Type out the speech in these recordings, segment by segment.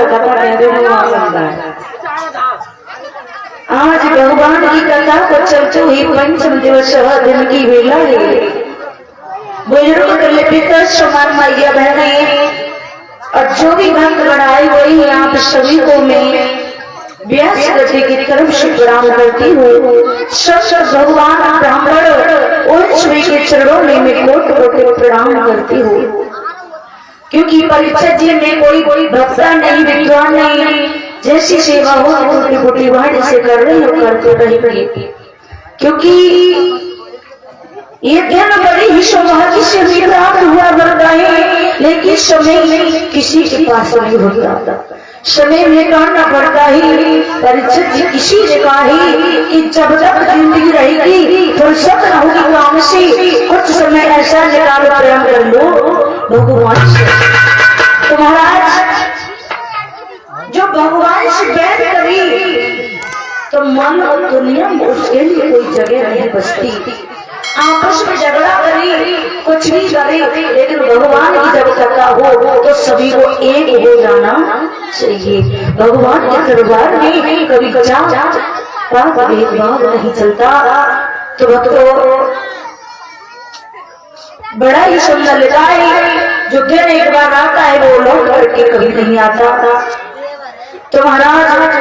कथा कहने में आज भगवान की कथा को चर्चा हुई पंचम दिवस दिन की वेला है। बुजुर्ग पिता समान मैया बहने और जो भी भक्त बनाए वही आप सभी को मैं व्यास गति की तरफ से प्रणाम करती हूँ। सब भगवान ब्राह्मण और सभी के चरणों में मैं कोट कोट प्रणाम करती हूँ, क्योंकि परीक्षा जी में कोई भक्ता नहीं, विद्वान नहीं, जैसी सेवा हो छोटी छोटी वाणी से कर रही हो करते रही, क्योंकि ये ध्यान बड़ी ही सौभाग्य से भी प्राप्त हुआ करता है, लेकिन समय किसी के पास नहीं होता, समय में काटना पड़ता ही। परीक्षा किसी ने कहा ही कि जब तक जिंदगी रहेगी फुर्सत न होगी काम से, कुछ समय ऐसा निकालो प्रेम कर लो भगवान से। तो महाराज जो भगवान से बैठ करी तो मन और दुनिया में उसके लिए कोई जगह नहीं बचती। आपस में झगड़ा करी कुछ भी करे, लेकिन भगवान की जब कथा हो तो सभी को एक हो जाना चाहिए। भगवान के दरबार में कभी भेदभाव नहीं चलता। तो भक्तों बड़ा ही सुंदर लिखा है, जो फिर एक बार आता है वो लौट करके कभी नहीं आता। तो महाराज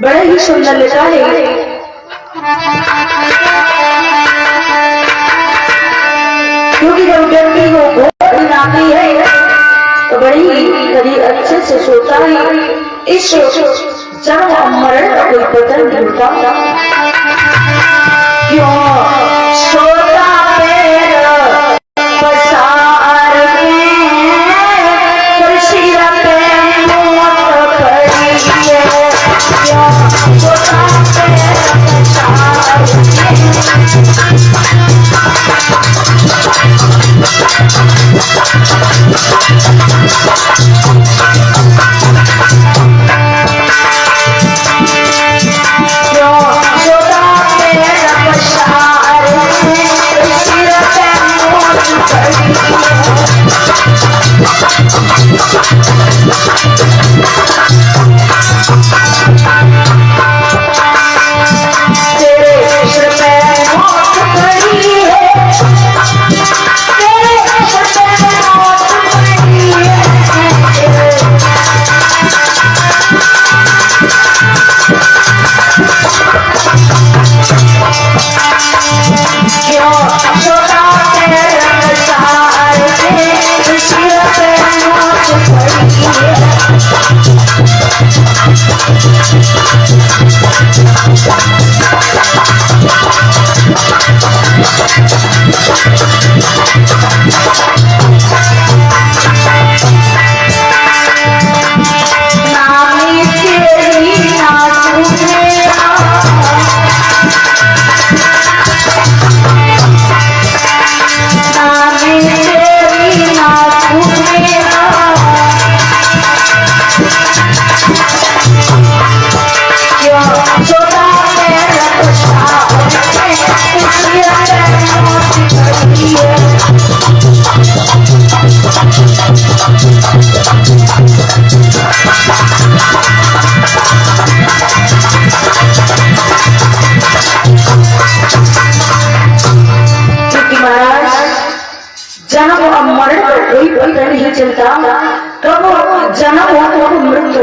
बड़ा ही सुंदर लिखा है, क्योंकि जब व्यक्ति को भूख आती है तो बड़ी कभी अच्छे से सोता है। इस जन्म और मरण का कोई पता नहीं होता, क्यों सोता पैर पसार के सिर पे मौत खड़ी है, क्यों सोता पैर पसार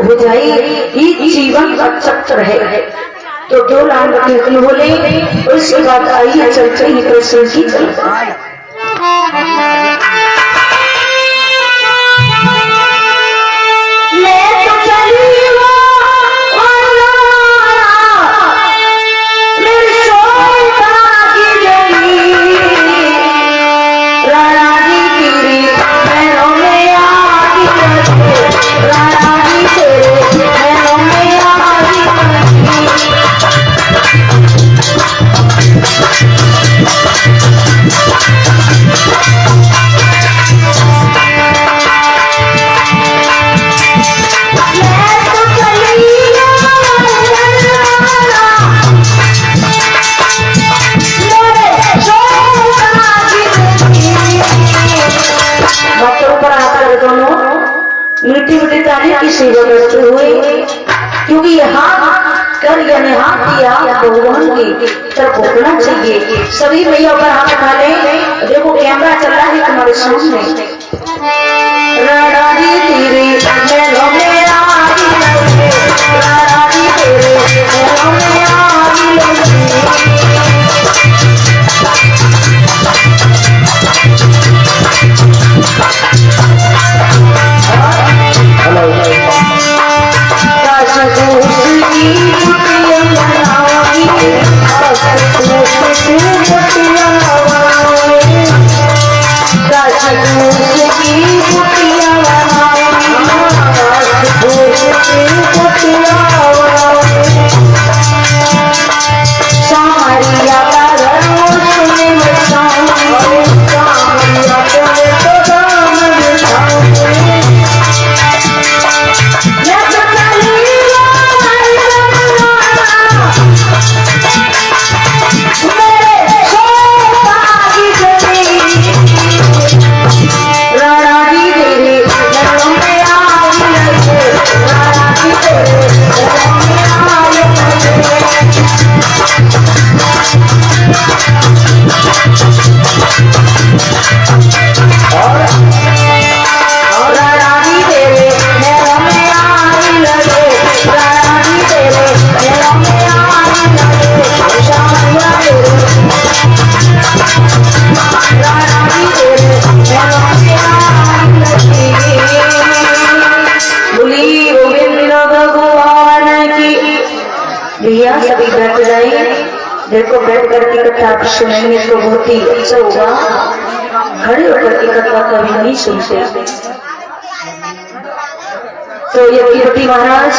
हो जाए, ये जीवन का चक्र है। तो दो लाइन कीर्तन बोले, उसके बाद आइए चलते ही कृष्ण की चलता है। सेवा करते हुए, क्योंकि ये हाथ कर यानी हाथ दिया भगवान की तरफ होना चाहिए। सभी भैया ऊपर हाथ उठा लें। देखो कैमरा चल रहा है तुम्हारे सामने। रानी तेरे महलों में आगी लगे, रानी तेरे महलों में आगी लगे। भैया सभी बैठ जाइए। देखो बैठ करके कथा आप सुनेंगे तो बहुत ही अच्छा होगा। खड़े होकर की कथा कभी नहीं सुनते। तो ये कीर्ति महाराज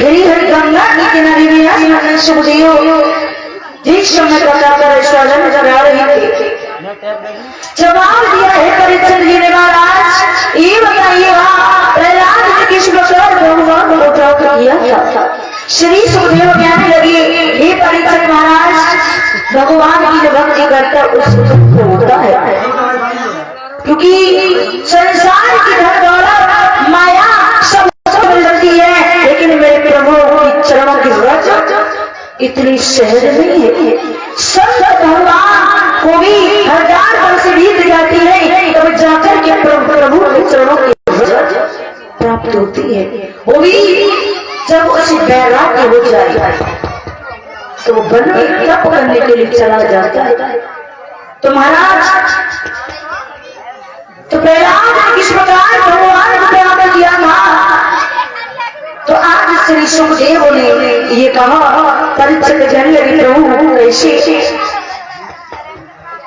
हरी हरी गंगा के किनारे में सुखदेव जिस समय कथा कर स्वागत करा रहे थे, जवाब दिया है परीक्षित जी ने महाराज, ये बताइएगा प्रहलाद ने किस प्रकार भगवान को प्राप्त किया था। श्री सुखदेव कहने लगे, हे परीक्षित महाराज, भगवान की जो भक्ति करता उस को होता है, क्योंकि संसार की धन दौलत माया सब मिल जाती है, लेकिन मेरे प्रभु की चरणों की व्रत इतनी सहज नहीं है। संत भगवान को भी 1000 वर्ष बीत जाती है तब जाकर के प्रभु के चरणों की व्रत प्राप्त होती है। वो भी जब उसे वैराग्य हो जाए तो वो बन के तप करने के लिए चला जाता है। तो महाराज तो प्रहलाद ने किस प्रकार भगवान को प्राप्त किया था, तो आज श्री सुखदेव ने ये कहा परीक्षित जन प्रभु कैसे।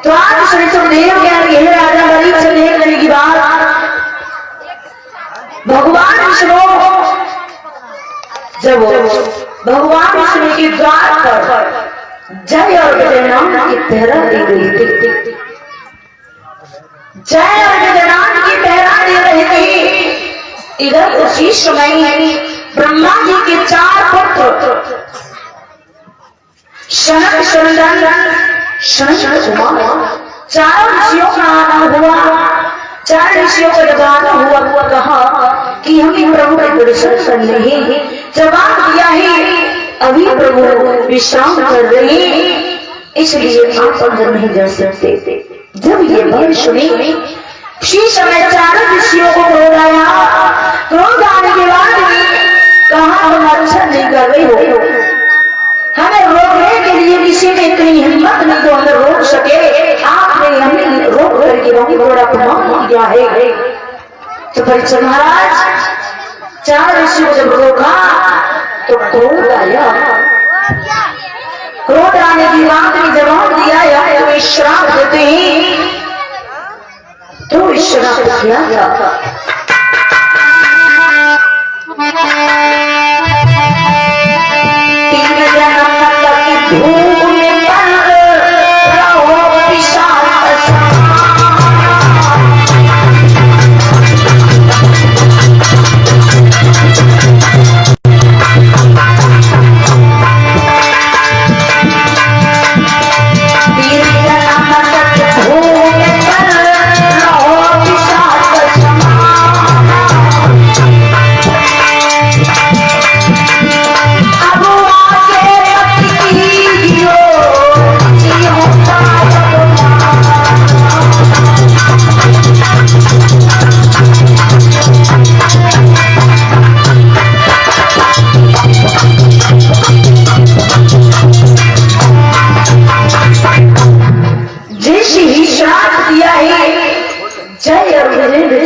तो आज श्री सुखदेव कह रहे हैं राजा परीक्षित देखने की बात, भगवान विष्णु जब भगवान विष्णु के द्वार पर जय और विजय नाम की पहरा दी गई थी। जय और विजय नाम की पहरा दे रहे थे। इधर उसी समय ब्रह्मा जी के 4 पुत्र शनक सनंदन सनक कुमार, 4 ऋषियों का आना हुआ। 4 ऋषियों का जब आना हुआ कहा कि हमें प्रभु के दर्शन करने हैं। जवाब दिया है अभी प्रभु विश्राम कर रहे हैं, इसलिए आप अंदर नहीं जा सकते। जब ये बात सुनी उसी समय 4 ऋषियों को क्रोध आया। क्रोध आने के बाद कहा हम अच्छा नहीं कर रहे हो, हमें रोकने के लिए किसी ने इतनी हिम्मत नहीं तो हमें रोक सके, आपने हमें रोक करके बहुत बड़ा अपमान किया है। तो परीक्षित महाराज 4 ऋषियों को जब रोका तो क्रोध आया। क्रोध आने की बात ने जवाब दिया या तुम्हें श्राप देते हैं, तो श्राप किया था।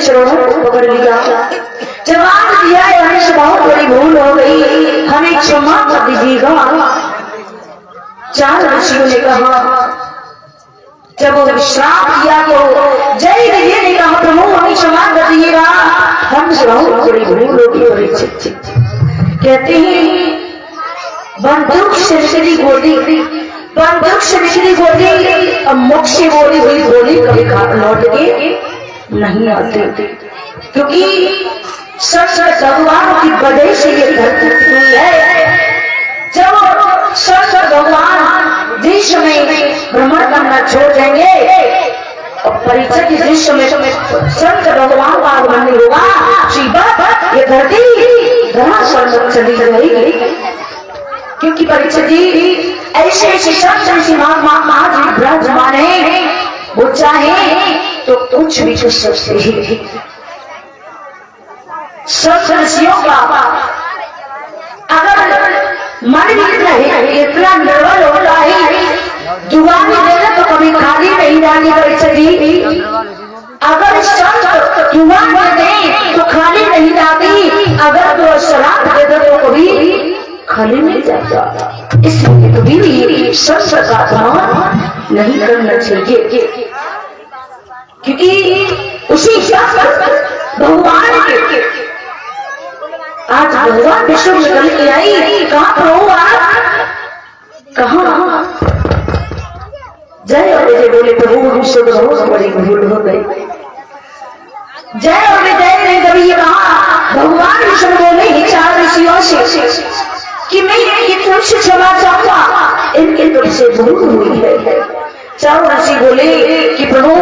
चरणों को पकड़ लिया, जवाब दिया हमसे बहुत बड़ी भूल हो गई, हमें क्षमा कर दीजिएगा। चार ऋषियों ने कहा, जब वो श्राप दिया तो जय विजय ने कहा प्रभु हमें क्षमा कर दीजिएगा, हमसे बहुत बड़ी भूल होगी। परीक्षित कहते हैं बंदूक से निकली गोली, बंदूक से निकली गोली अब मुख से बोली हुई गोली कभी लौट के नहीं आती, क्योंकि संत भगवान की वजह से ये धरती हुई है। जब संत भगवान जिस समय भ्रमण करना छोड़ देंगे और परीक्षा जिस समय संत भगवान का आगमन नहीं होगा, ये धरती धराशायी चली जाएगी। क्योंकि परीक्षा जी ऐसे ऐसे संत महाराज विराजमान है, वो चाहे तो कुछ भी कर सकते हैं। संत ऋषियों का अगर मन इतना निर्बल होता है, दुआ भी देना तो कभी खाली नहीं जाती। परीक्षा जी अगर संत दुआ दे तो खाली नहीं जाती, अगर वो सलाह दे दो तो कभी खाली नहीं जाता। इसलिए कभी संत का अपमान नहीं करना चाहिए, क्योंकि उसी भगवान के आज भगवान विष्णु निकल के आई, कहाँ पर हो आप, कहाँ जय और विजय बोले प्रभु विष्णु बहुत बड़ी भूल हो गई। जय और विजय ने कभी ये कहा, भगवान विष्णु बोले ही चार ऋषियों से कि मैं ये तुमसे क्षमा चाहूंगा, इनके तुमसे भूल हुई है। चार ऋषि बोले कि प्रभु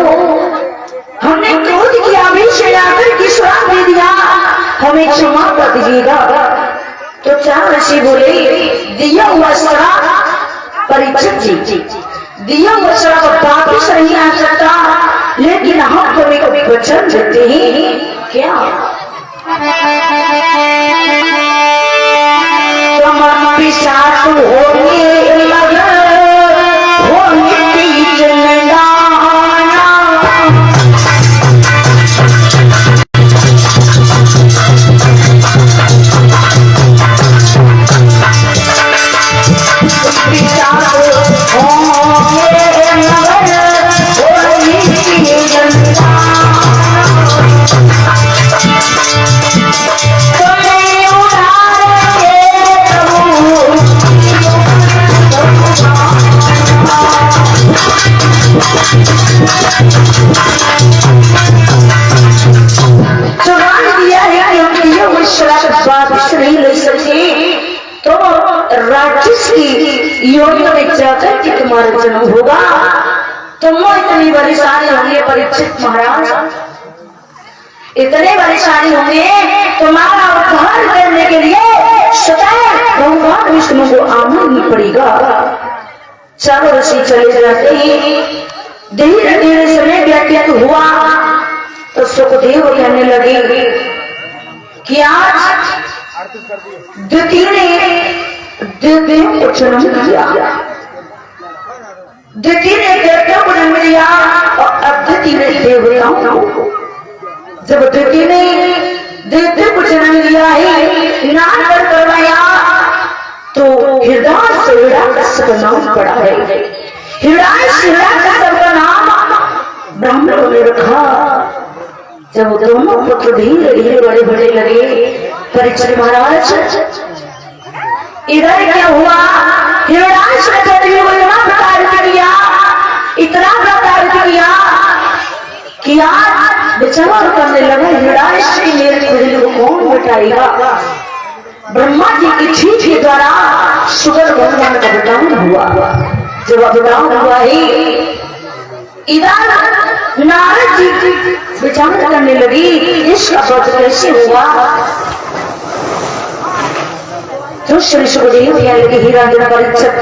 हमने क्रोध किया, आवेश में आकर के श्राप दे दिया, हमें क्षमा कर दीजिएगा। तो चार ऋषि बोले दिया हुआ श्राप परीक्षित जी, दिया हुआ श्राप वापिस नहीं आ सकता, लेकिन हम तुम्हें कभी वचन देते हैं क्या, तुम पिशाच होंगे लगा होंगे बीच में गाना, राक्षस की योनियों में जाकर कि तुम्हारा जन्म होगा, तुम इतनी बलिशाली होंगे परीक्षित महाराज, इतने बलिशाली होंगे, तुम्हारा उद्धार करने के लिए स्वतः भगवान विष्णु को आना ही पड़ेगा। चारों ऋषि चले जाते हैं, धीरे धीरे समय व्यतीत हुआ तो सुखदेव कहने लगे कि आज द्वितीय को जन्म दिया, द्वितीय ने देवताओं को जन्म दिया और अब द्वितीय ने देवताओं को, जब द्वितीय ने देवताओं को जन्म दिया है, नाम पर करवाया तो हृदय से हिरण्यकश्यप का नाम पड़ा है। हृदय से हिरण्यकश्यप का नाम ब्राह्मणों ने रखा। जब दोनों पुत्र धीरे धीरे बड़े बड़े लगे, परीक्षित महाराज इधर क्या हुआ, हिरण्यकश्यप ने इतना प्रकार किया, इतना प्रकार किया कि आज विचार करने लगा हिरण्यकश्यप मेरे खुद को कौन मिटाएगा। ब्रह्मा जी की छींच के द्वारा सुगर भगवान का अवतार हुआ। जब अवतार हुआ ही इधर नारद जी विचार करने लगी इसका वध कैसे हुआ। तो श्री सुखदेव कहने लगे हीरा परीक्षित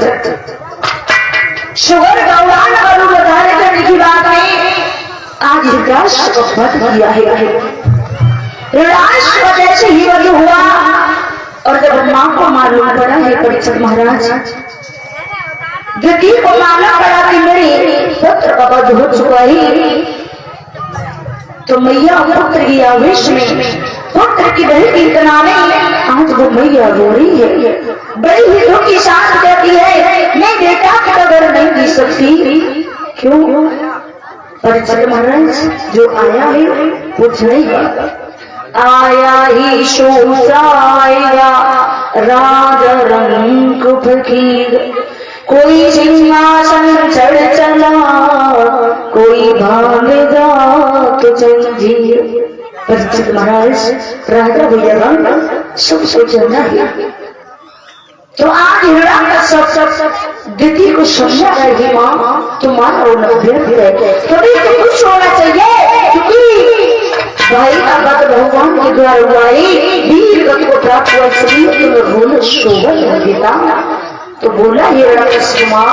सुगर भगवान का रूप धारण करने की बात में आज हिरण्यकश्यप का वध किया है। हिरण्यकश्यप जैसे ही वध हुआ और जब मां को मालूम पड़ा है परीक्षित महाराज, द्वितीय को मालूम पड़ा कि मेरे पुत्र का वध हो चुका है, तो मैया पुत्र की आवेश में पुत्र की बहन की इतना नहीं, आज वो मैया रो रही है, बड़ी ही दुख की सांस कहती है मैं बेटा की कदर नहीं की सकती। क्यों? परीक्षित महाराज जो आया है वो जाएगा, आया ही शोषाएगा राजा रंग फकीर, कोई सिंहासन चढ़ चला कोई भागेगा तो जंजीर। परीक्षित महाराज राजा भैया सब सोचना है। तो आज सब दीदी को समझा रही माँ तुम्हारा है, कभी तो कुछ होना चाहिए, क्योंकि भाई अगर भगवान के द्वारा हुआ वीर गति को प्राप्त हुआ शरीर तुम्हें बोल शोभन देता। तो बोला ये राक्षस माँ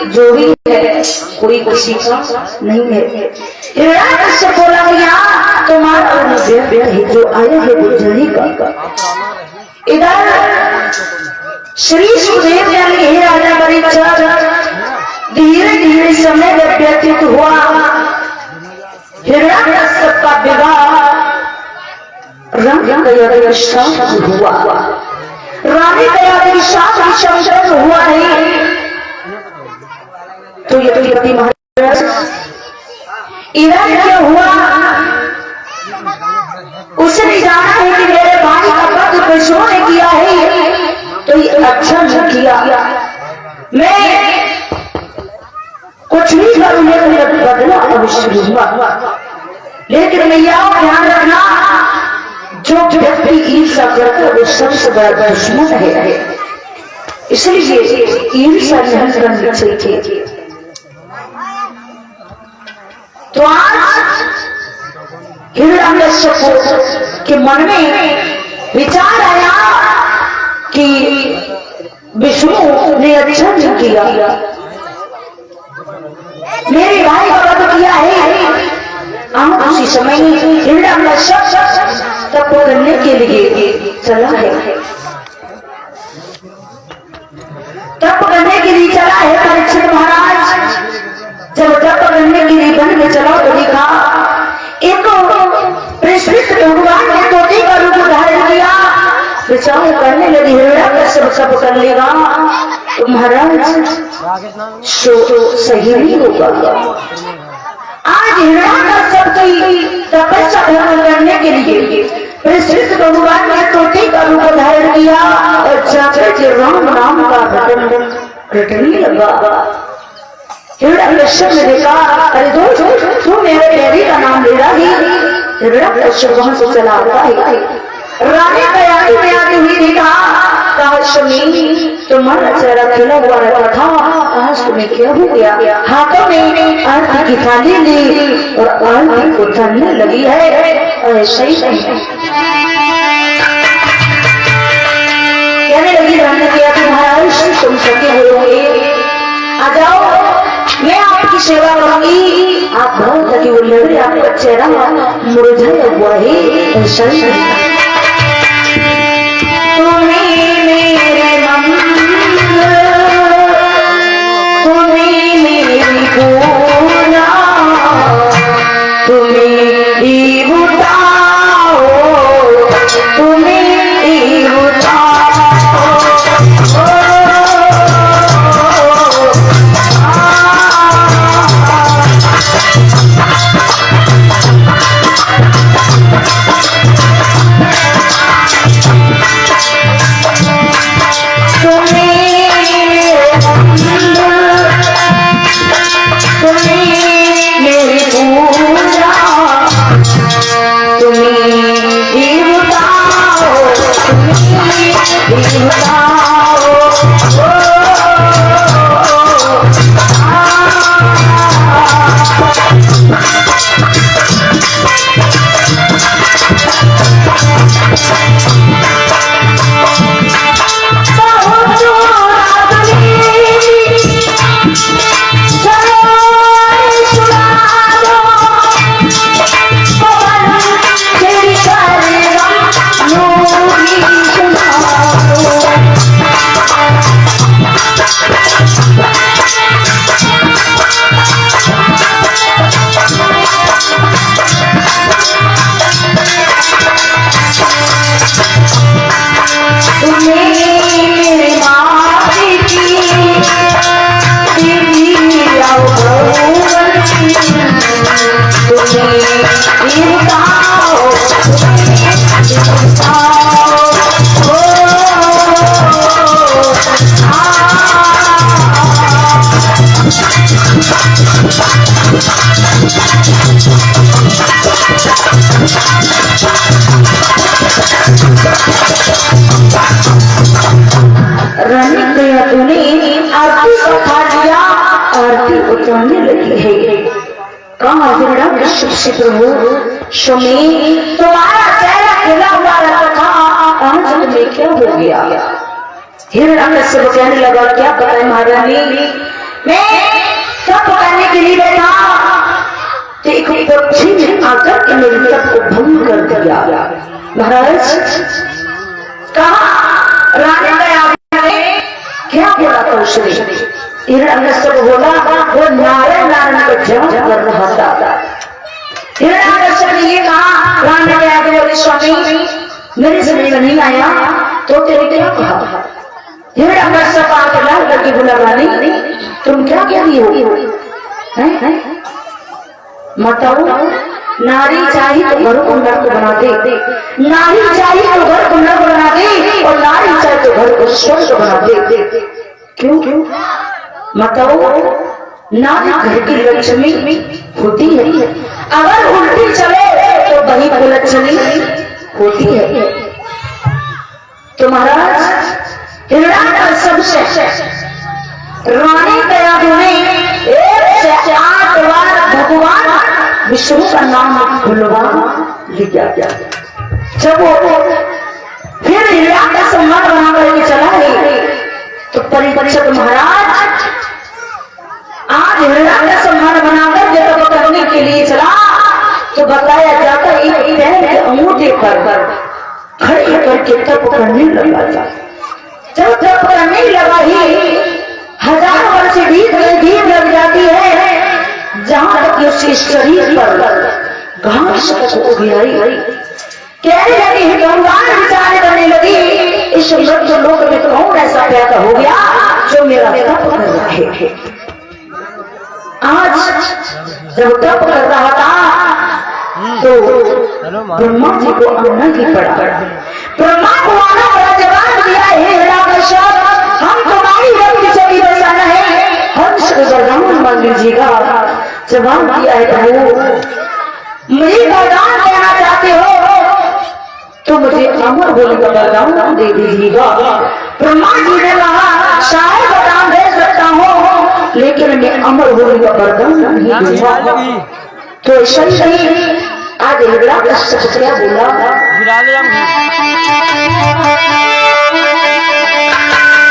जो भी है कोई किसी का नहीं है। से बोला यहाँ तुम्हारा है जो आया है वो जाएगा। इधर श्री सुखदेव ने राजा परीक्षित धीरे धीरे समय व्यतीत हुआ, हिरण्यकश्यप का विवाह रंग गया शांत हुआ, रानी गया की शांति संपन्न हुआ है। तो यदुपति महाराज इधर क्या हुआ, उसने जाना है कि मेरे भाई का पद कृष्ण ने किया है तो ये अच्छा नहीं किया, मैं कुछ भी करूंगा तो बदला अवश्य लूंगा। लेकिन मैया ध्यान रखना जो व्यक्ति ईर्ष्या करता है वो सबसे बड़ा दुश्मन है, इसलिए ईर्ष्या नहीं करनी चाहिए। तो आज हिरण्यकश्यप के मन में विचार आया कि विष्णु ने अच्छा नहीं किया, मेरे भाई का वध किया है। उसी समय हिरण्यकश्यप तप करने के लिए चला है, तप करने के लिए चला है। परीक्षित महाराज जब तप करने के लिए वन में चला तो देखा एक कृष्ण भगवान ने तोते का रूप धारण किया, विचार करने लगी हिरण्यकश्यप सब कर लेगा तो महाराज सही नहीं होगा। आज हिरण्यकश्यप की तपस्या करने के लिए कृष्ण भगवान ने तोते का रूप धारण किया और जाकर राम नाम का रटने लगा। हिरण्यकश्यप ने देखा अरे दोस्त तू मेरे डैडी का नाम ले रहा है। हिरण्यकश्यप वहां से चला आता है, रानी तैयारी में आती हुई देखा तुम्हारा चेहरा खिला हुआ रहता था, आज तुम्हें क्या हो गया? हाथों में आरती की थाली ली और आरती को धरने लगी है। सही कहने लगी रानी किया महाराज तुम सके होंगे, आ जाओ मैं आपकी सेवा करूंगी। आप बहुत लगी वो लड़ रहे, आपका चेहरा मुरझाया हुआ है। सही तुम्हें मेरी ही बताओ, तुम्हें ही बताओ। उतारने लगी है। कहा प्रभु सुमी, तुम्हारा चेहरा खिला हुआ रहता था, आज तुम्हें क्या हो गया? हिरण्यकश्यप कहने लगा, क्या बताए महारानी, मैं तप करने के लिए बैठा, देखो पक्षी ने आकर के मेरे तप को भंग कर दिया। महाराज कहा रानी दया क्या बोला था उसने? हिरण्यकश्यप बोला, वो नारायण नारायण को जप कर रहा था। हिरण्यकश्यप ने ये कहा, रानी दया बोली, स्वामी मेरे समझ में नहीं आया तो तेरे क्या कहा? हिरण्यकश्यप आके लाल करके बोला, रानी तुम क्या कह रही हो? बताओ, नारी चाहिए तो घर को नर्क बना दे, नारी चाहिए तो घर को नर्क बना दे, और नारी चाहिए तो घर को स्वर्ग बना दे। क्यों? बताओ, नारी घर की लक्ष्मी होती है, अगर उल्टी चले तो वही कुलच्छनी होती है। तो महाराज हिरण्यकश्यप से रानी दया ने 108 बार भगवान विष्णु का नाम भुलवा लिया। जब वो फिर हिरण्यकश्यप मन बना करके चला है, तो परीक्षित महाराज आज हिरण्यकश्यप मन बनाकर जब करने के लिए चला, तो बताया जाता एक पैर के अंगूठे पर खड़े करके तप करने लगा। जब तप करने लगा ही 1000 वर्ष भीड़ लग जाती है, जहां तक उसके शरीर पर घास हो गई। कहने लगी है, भगवान विचार करने लगी, इस लोक में कौन ऐसा पैदा हो गया जो मेरा तप कर रहा है? आज जब तप कर रहा था तो ब्रह्मा जी को आना ही पड़ा। ब्रह्मा को आना पड़ा, जवाब दिया, हे हिरण्यकश्यप, हम तुम्हारी रक्त चली बसाना है, हंस वरदान मांग लीजिएगा। जवाब दिया है, प्रभु मुझे वरदान देना चाहते हो तो मुझे अमर होने का वरदान दे दीजिएगा। ब्रह्मा जी ने कहा, शायद वरदान दे सकता हूँ, लेकिन मैं अमर होने का वरदान नहीं दूंगा। तो ऐसा ही आज हिरण्यकश्यप क्या बोला?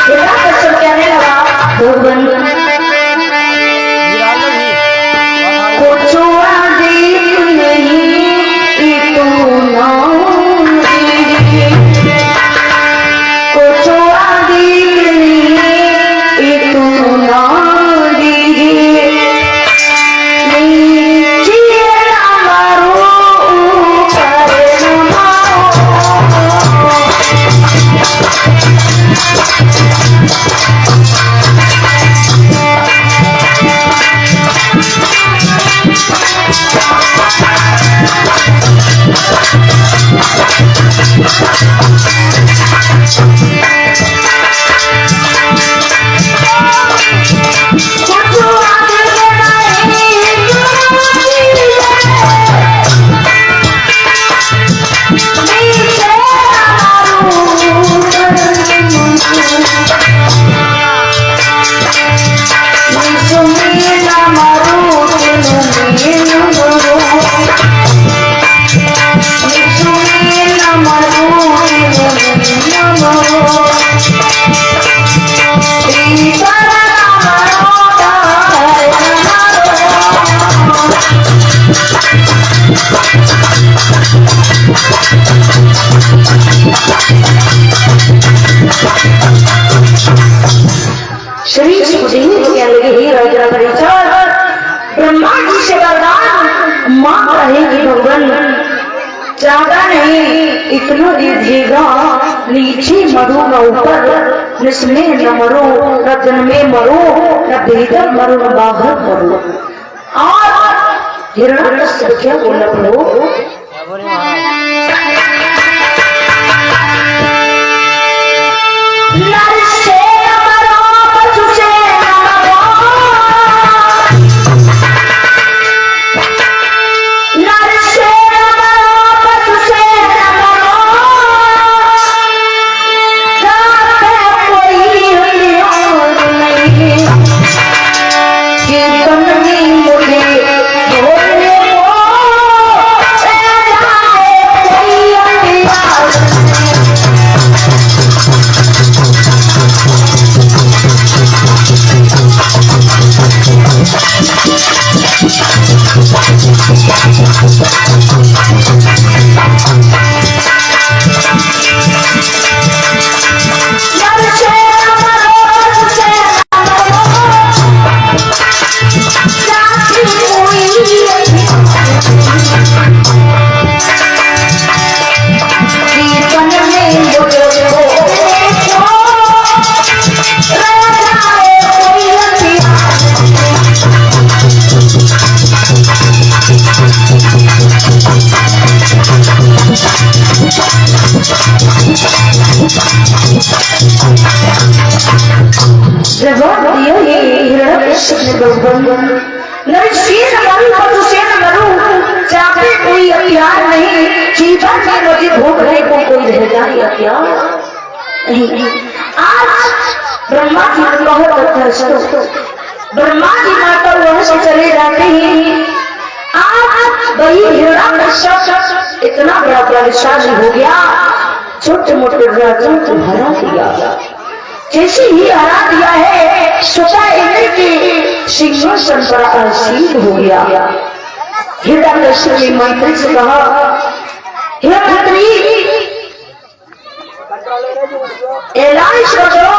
हिरण्यकश्यप कहने लगा, भगवान कुछ देख नहीं तू ना, कुछ देख नहीं तू ना दीजिए, श्री सुखदेव को क्या लगे ही राजा परिचर ब्रह्मा जी से वरदान मांग रहे कि भगवान ज्यादा नहीं इतना दीजिएगा, नीचे मरो न ऊपर, निस्में न मरो न जन्मे मरो न भीतर मरो न बाहर मरो। और हिरण्यकश्यप क्या बोला प्रभु, चाहे कोई अख्तियार नहीं, जीवन में मुझे भोगने को कोई रह जाए अख्तियार नहीं। आज ब्रह्मा जी ब्रह्मा जी माता वहां से चले जाते हैं। आज वही हिरण्यकश्यप इतना बड़ा बलशाली हो गया, छोटे मोटे राजों को हरा दिया। जैसे ही हरा दिया है स्वतः इंद्र के सिंहासन पर आसीन हो गया। हिरण्यकश्यप ने मंत्री से कहा, हे मंत्री ऐलान करो,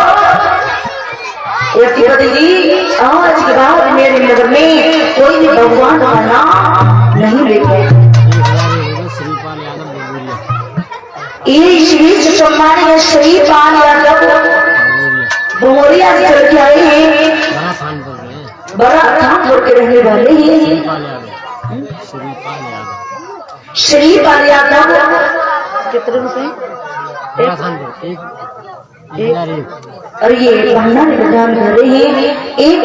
आज के बाद मेरे नगर में कोई भी भगवान का नाम नहीं लेगा। ये श्री सम्मानित श्रीपाल यादव भोरिया से चल के आए हैं, बड़ा थानपुर के रहने वाले हैं। श्रीपाल यादव कितने रुपए? और ये भंडार प्रदान कर रहे हैं, एक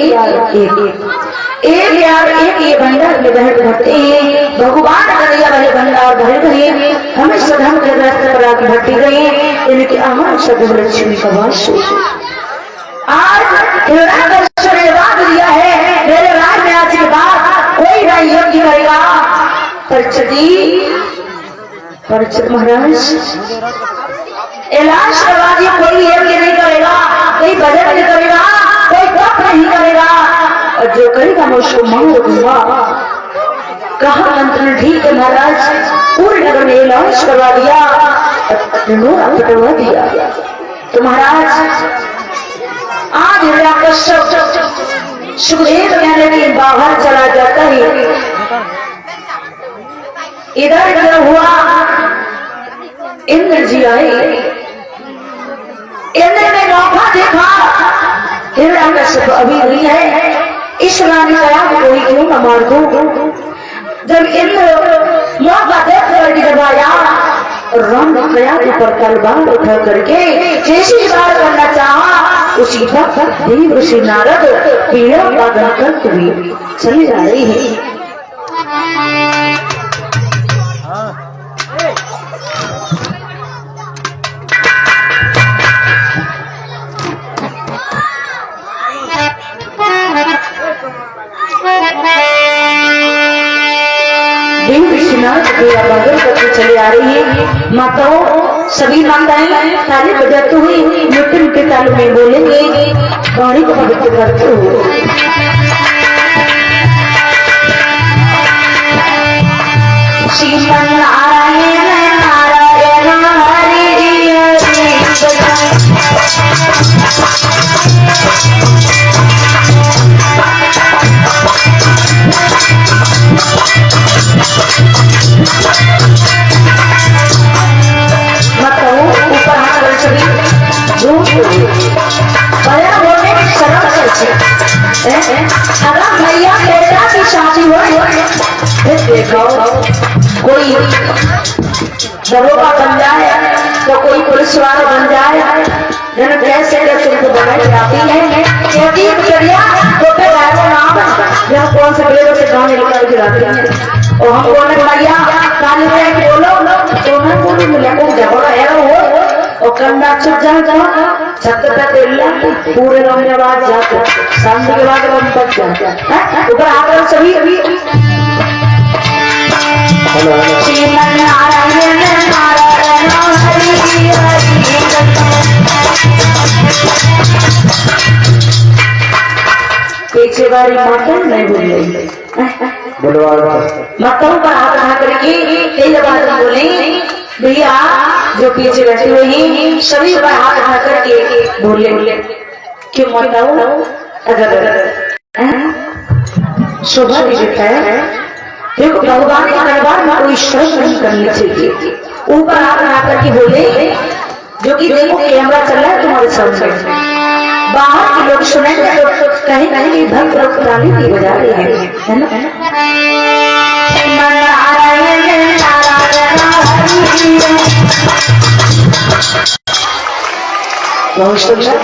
ये भंडार में बहट भरते हैं। भगवान करिया वही भंडार भर गए, हमें सधम के रास्ते पर आगे भट्टी गए, इनके आमान सदम लक्ष्मी का वास। आज हिरण्यकश्यप ने वाद दिया है, मेरे राज में आज के बाद कोई नहीं यज्ञ करेगा। परीक्षित महाराज ऐलान करवा दिया, कोई यज्ञ नहीं करेगा, कोई भजन नहीं करेगा, कोई तप नहीं करेगा, और जो करेगा मैं उसको मार दूंगा। कहा मंत्र ठीक है महाराज, पूर्ण नगर में ऐलान करवा दिया, पटवा दिया। तो महाराज आज हिरण्यकश्यप सुखदेव कहने के बाहर चला जाता है। इधर क्या हुआ, इंद्र जी आए, इंद्र ने मौका देखा हिरण्यकश्यप अभी नहीं है, इस रानी का कोई क्यों न मार दो। जब इंद्र मौका देख कर जब और राम ने प्रयाग पर तलवार उठा करके जैसे वार करना चाहा उसी वक्त देव ऋषि नारद पीड़ा पागल करते हुए चले जा रही है। देव ऋषिनाथ पीड़ा पागल करके चले आ रही है। माताओं सभी माताएं ताली बजाते हुए मीठे मीठे ताल में बोलेंगे, वाणी को पवित्र करते हुए। श्रीमन नारायण नारायण हरि भैया बेटा की शादी हो, देखो कोई दरोगा बन जाए तो कोई पुलिस वाला बन जाए, जन कैसे कैसे उनको बनाई जाती है कहती करिया तो फिर वो नाम जब कौन से पेड़ों से गाने निकाल के लाती है और हम बोले भैया काली में बोलो तो मैं बोलूँ मिला को झगड़ा है वो और कंधा चुप जाता छत पे तेला पूरे गाँव में आवाज जाता सामने के बाद हम तक जाता ऊपर आकर सभी श्रीमन नारायण नारायण हरि पीछे वाली माता नहीं बोल रही माताओं पर हाथ रखा करके तेज आवाज में बोले भैया जो पीछे बैठे हुए हैं सभी पर हाथ रखा करके बोले क्यों माताओं अगर शोभा भी देता है देखो भगवान के दरबार में कोई शर्म नहीं करनी चाहिए। ऊपर हाथ रखा करके बोले जो कि देखो कैमरा चल रहा है तुम्हारे सामने, बाहर के लोग सुनेंगे तो कहीं कहीं भक्त लोग ताली भी बजा रहे हैं, है ना? नारायण नारायण बहुत सुंदर।